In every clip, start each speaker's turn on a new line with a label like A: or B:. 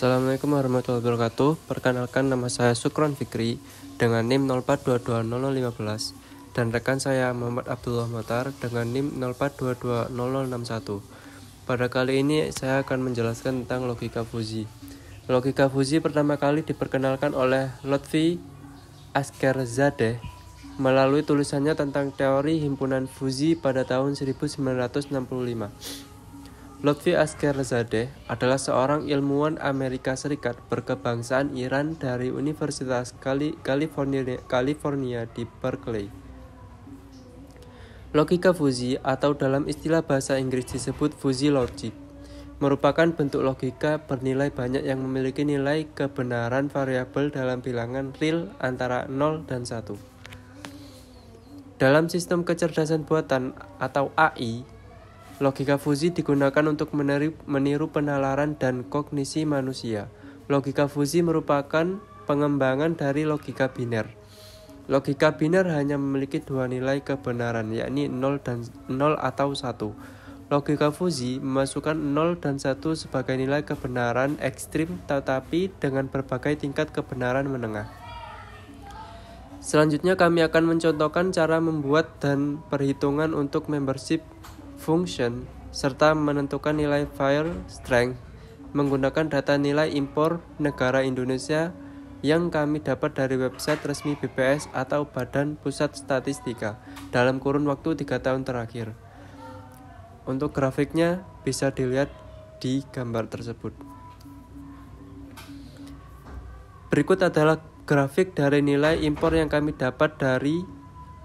A: Assalamualaikum warahmatullahi wabarakatuh. Perkenalkan, nama saya Sukron Fikri dengan NIM 04220015 dan rekan saya Muhammad Abdullah Motar dengan NIM 04220061. Pada kali ini saya akan menjelaskan tentang logika fuzi. Logika fuzi pertama kali diperkenalkan oleh Lotfi Askerzadeh melalui tulisannya tentang teori himpunan fuzi pada tahun 1965. Lotfi Askerzadeh adalah seorang ilmuwan Amerika Serikat berkebangsaan Iran dari Universitas California di Berkeley. Logika fuzi atau dalam istilah bahasa Inggris disebut fuzzy logic merupakan bentuk logika bernilai banyak yang memiliki nilai kebenaran variabel dalam bilangan real antara 0 dan 1. Dalam sistem kecerdasan buatan atau AI, logika fuzi digunakan untuk meniru penalaran dan kognisi manusia. Logika fuzi merupakan pengembangan dari logika biner. Logika biner hanya memiliki dua nilai kebenaran, yakni 0 atau 1. Logika fuzi memasukkan 0 dan 1 sebagai nilai kebenaran ekstrim tetapi dengan berbagai tingkat kebenaran menengah. Selanjutnya kami akan mencontohkan cara membuat dan perhitungan untuk membership function serta menentukan nilai file strength menggunakan data nilai impor negara Indonesia yang kami dapat dari website resmi BPS atau Badan Pusat Statistika dalam kurun waktu 3 tahun terakhir. Untuk grafiknya bisa dilihat di gambar tersebut. Berikut adalah grafik dari nilai impor yang kami dapat dari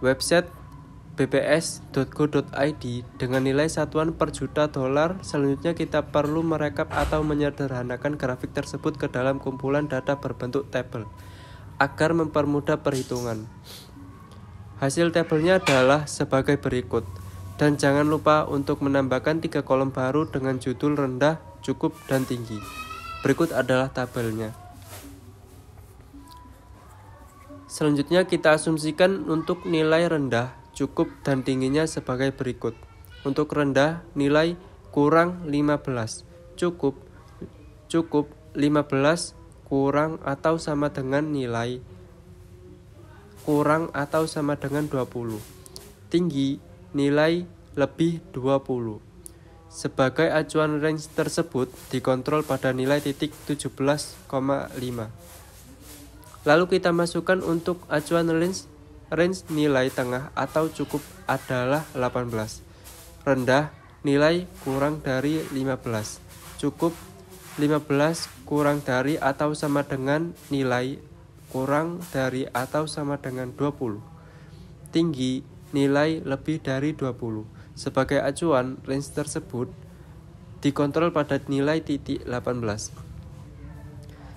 A: website bps.go.id dengan nilai satuan per juta dolar. Selanjutnya kita perlu merekap atau menyederhanakan grafik tersebut ke dalam kumpulan data berbentuk tabel agar mempermudah perhitungan. Hasil tabelnya adalah sebagai berikut. Dan jangan lupa untuk menambahkan 3 kolom baru dengan judul rendah, cukup, dan tinggi. Berikut adalah tabelnya. Selanjutnya kita asumsikan untuk nilai rendah, cukup, dan tingginya sebagai berikut. Untuk rendah, nilai kurang 15, cukup 15 kurang atau sama dengan nilai kurang atau sama dengan 20. Tinggi, nilai lebih 20. Sebagai acuan range tersebut dikontrol pada nilai titik 17,5. Lalu kita masukkan untuk acuan range nilai tengah atau cukup adalah 18. Rendah, nilai kurang dari 15. Cukup 15 kurang dari atau sama dengan nilai kurang dari atau sama dengan 20. Tinggi, nilai lebih dari 20. Sebagai acuan, range tersebut dikontrol pada nilai titik 18.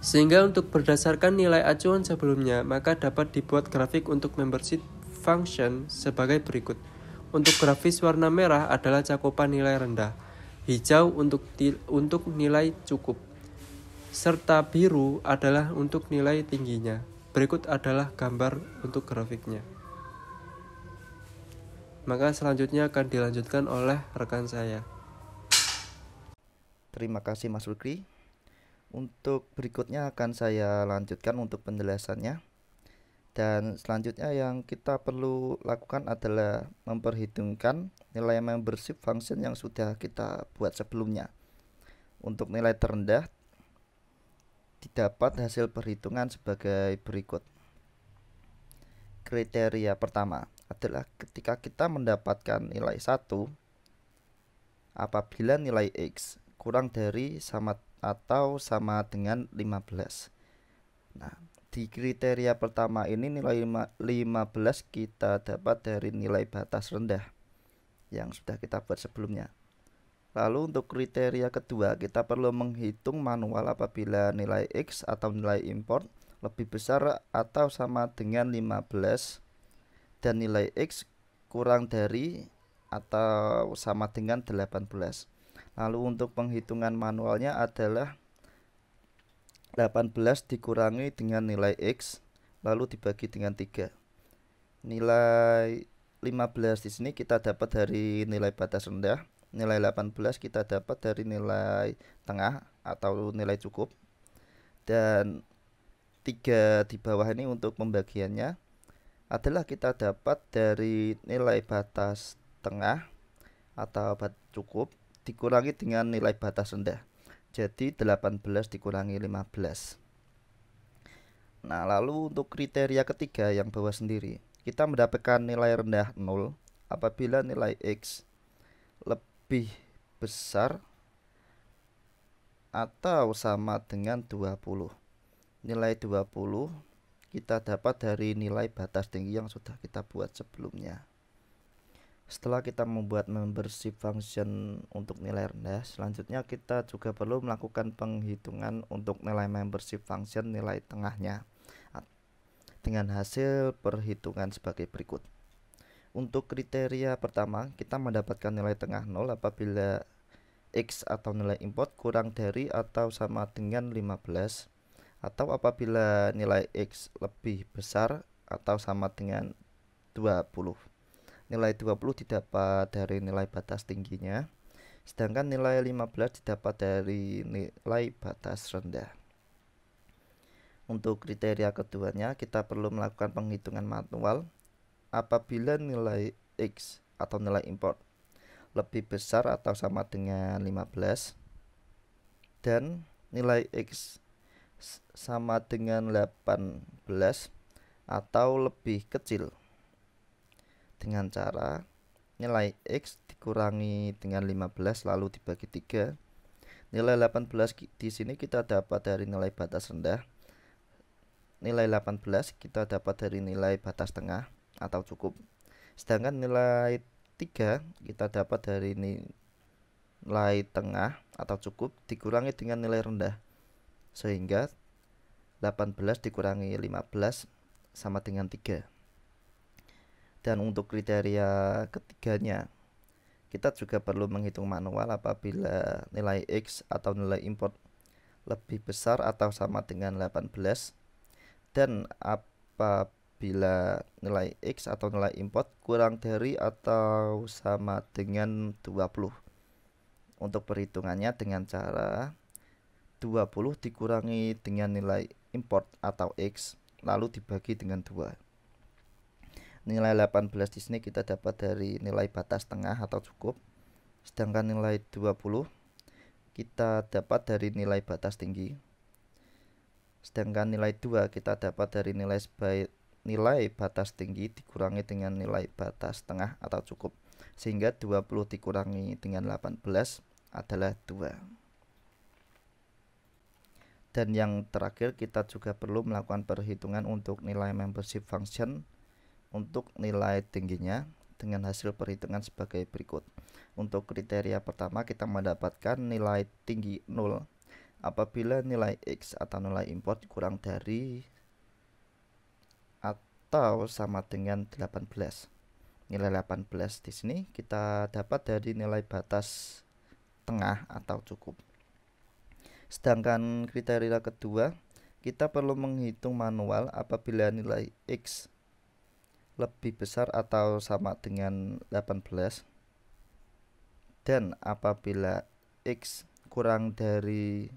A: Sehingga untuk berdasarkan nilai acuan sebelumnya, maka dapat dibuat grafik untuk membership function sebagai berikut. Untuk grafis warna merah adalah cakupan nilai rendah, hijau untuk nilai cukup, serta biru adalah untuk nilai tingginya. Berikut adalah gambar untuk grafiknya. Maka selanjutnya akan dilanjutkan oleh rekan saya.
B: Terima kasih Mas Fikri. Untuk berikutnya akan saya lanjutkan untuk penjelasannya. Dan selanjutnya yang kita perlu lakukan adalah memperhitungkan nilai membership function yang sudah kita buat sebelumnya. Untuk nilai terendah didapat hasil perhitungan sebagai berikut. Kriteria pertama adalah ketika kita mendapatkan nilai 1 apabila nilai X kurang dari sama atau sama dengan 15. Nah, di kriteria pertama ini nilai 15 kita dapat dari nilai batas rendah yang sudah kita buat sebelumnya. Lalu untuk kriteria kedua, kita perlu menghitung manual apabila nilai X atau nilai import lebih besar atau sama dengan 15 dan nilai X kurang dari atau sama dengan 18. Lalu untuk penghitungan manualnya adalah 18 dikurangi dengan nilai X lalu dibagi dengan 3. Nilai 15 di sini kita dapat dari nilai batas rendah, nilai 18 kita dapat dari nilai tengah atau nilai cukup. Dan 3 di bawah ini untuk pembagiannya adalah kita dapat dari nilai batas tengah atau cukup dikurangi dengan nilai batas rendah. Jadi 18 dikurangi 15. Nah, lalu untuk kriteria ketiga yang bawah sendiri, kita mendapatkan nilai rendah 0 apabila nilai X lebih besar atau sama dengan 20. Nilai 20 kita dapat dari nilai batas tinggi yang sudah kita buat sebelumnya. Setelah kita membuat membership function untuk nilai rendah, selanjutnya kita juga perlu melakukan penghitungan untuk nilai membership function nilai tengahnya dengan hasil perhitungan sebagai berikut. Untuk kriteria pertama, kita mendapatkan nilai tengah 0 apabila X atau nilai import kurang dari atau sama dengan 15, atau apabila nilai X lebih besar atau sama dengan 20. Nilai 20 didapat dari nilai batas tingginya, sedangkan nilai 15 didapat dari nilai batas rendah. Untuk kriteria keduanya, kita perlu melakukan penghitungan manual apabila nilai X atau nilai import lebih besar atau sama dengan 15 dan nilai X sama dengan 18 atau lebih kecil, dengan cara nilai X dikurangi dengan 15 lalu dibagi 3. Nilai 18 di sini kita dapat dari nilai batas rendah. Nilai 18 kita dapat dari nilai batas tengah atau cukup. Sedangkan nilai 3 kita dapat dari nilai tengah atau cukup dikurangi dengan nilai rendah. Sehingga 18 dikurangi 15 sama dengan 3. Dan untuk kriteria ketiganya, kita juga perlu menghitung manual apabila nilai X atau nilai import lebih besar atau sama dengan 18 dan apabila nilai X atau nilai import kurang dari atau sama dengan 20. Untuk perhitungannya dengan cara 20 dikurangi dengan nilai import atau X lalu dibagi dengan 2. Nilai 18 di sini kita dapat dari nilai batas tengah atau cukup, sedangkan nilai 20 kita dapat dari nilai batas tinggi, sedangkan nilai 2 kita dapat dari nilai batas tinggi dikurangi dengan nilai batas tengah atau cukup, sehingga 20 dikurangi dengan 18 adalah 2. Dan yang terakhir, kita juga perlu melakukan perhitungan untuk nilai membership function untuk nilai tingginya dengan hasil perhitungan sebagai berikut. Untuk kriteria pertama, kita mendapatkan nilai tinggi 0 apabila nilai X atau nilai import kurang dari atau sama dengan 18. Nilai 18 di sini kita dapat dari nilai batas tengah atau cukup. Sedangkan kriteria kedua, kita perlu menghitung manual apabila nilai X lebih besar atau sama dengan 18 dan apabila X kurang dari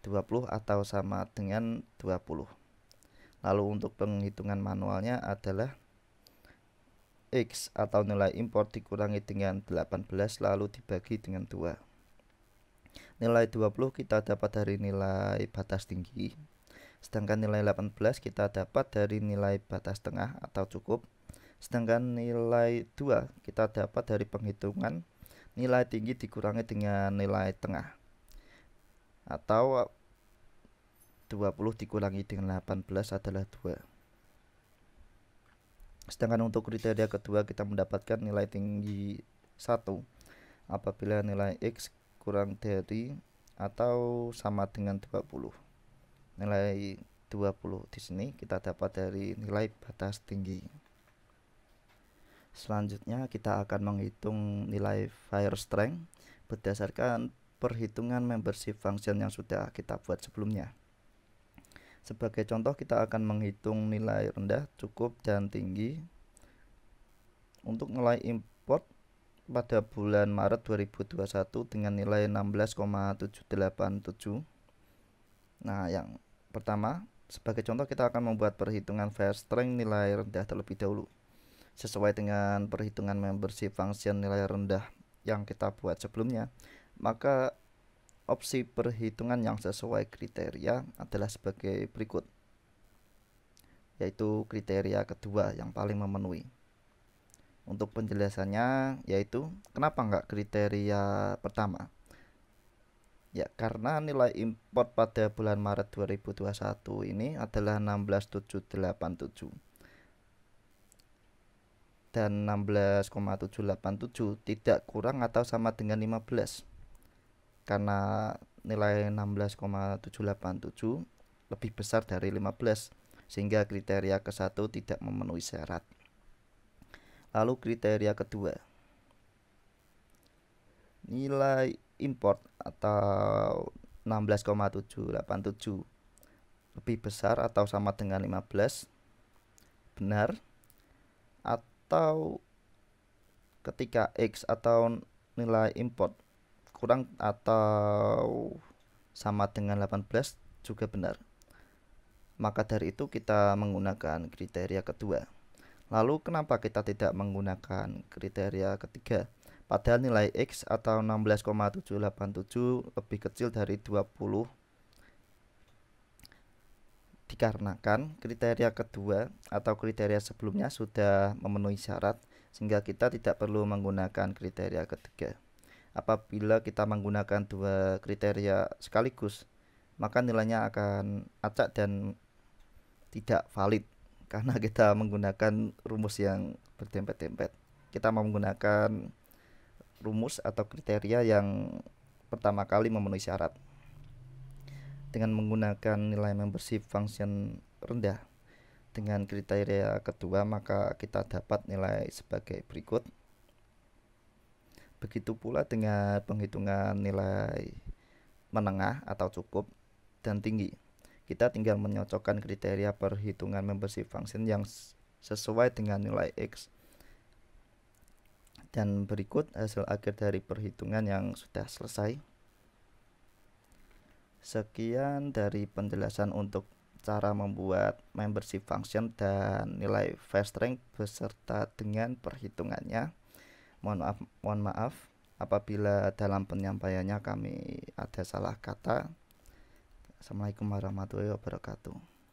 B: 20 atau sama dengan 20. Lalu untuk penghitungan manualnya adalah X atau nilai import dikurangi dengan 18 lalu dibagi dengan 2. Nilai 20 kita dapat dari nilai batas tinggi, sedangkan nilai 18 kita dapat dari nilai batas tengah atau cukup, sedangkan nilai 2 kita dapat dari penghitungan nilai tinggi dikurangi dengan nilai tengah, atau 20 dikurangi dengan 18 adalah 2. Sedangkan untuk kriteria kedua, kita mendapatkan nilai tinggi 1 apabila nilai X kurang dari atau sama dengan 20. Nilai 20 di sini kita dapat dari nilai batas tinggi. Selanjutnya kita akan menghitung nilai fire strength berdasarkan perhitungan membership function yang sudah kita buat sebelumnya. Sebagai contoh, kita akan menghitung nilai rendah, cukup, dan tinggi untuk nilai import pada bulan Maret 2021 dengan nilai 16,787. Nah, yang Pertama, sebagai contoh kita akan membuat perhitungan VS-Strength nilai rendah terlebih dahulu. Sesuai dengan perhitungan membership function nilai rendah yang kita buat sebelumnya, maka opsi perhitungan yang sesuai kriteria adalah sebagai berikut, yaitu kriteria kedua yang paling memenuhi. Untuk penjelasannya yaitu kenapa enggak kriteria pertama? Ya, karena nilai import pada bulan Maret 2021 ini adalah 16.787 dan 16,787 tidak kurang atau sama dengan 15. Karena nilai 16,787 lebih besar dari 15, sehingga kriteria ke-1 tidak memenuhi syarat. Lalu kriteria kedua, nilai import atau 16,787 lebih besar atau sama dengan 15 benar, atau ketika X atau nilai import kurang atau sama dengan 18 juga benar. Maka dari itu kita menggunakan kriteria kedua. Lalu kenapa kita tidak menggunakan kriteria ketiga? Padahal nilai X atau 16,787 lebih kecil dari 20, dikarenakan kriteria kedua atau kriteria sebelumnya sudah memenuhi syarat, sehingga kita tidak perlu menggunakan kriteria ketiga. Apabila kita menggunakan dua kriteria sekaligus, maka nilainya akan acak dan tidak valid karena kita menggunakan rumus yang berdempet-dempet. Kita menggunakan rumus atau kriteria yang pertama kali memenuhi syarat. Dengan menggunakan nilai membership function rendah dengan kriteria kedua, maka kita dapat nilai sebagai berikut. Begitu pula dengan penghitungan nilai menengah atau cukup dan tinggi. Kita tinggal menyocokkan kriteria perhitungan membership function yang sesuai dengan nilai X. Dan berikut hasil akhir dari perhitungan yang sudah selesai. Sekian dari penjelasan untuk cara membuat membership function dan nilai VS-Strength beserta dengan perhitungannya. Mohon maaf apabila dalam penyampaiannya kami ada salah kata. Assalamualaikum warahmatullahi wabarakatuh.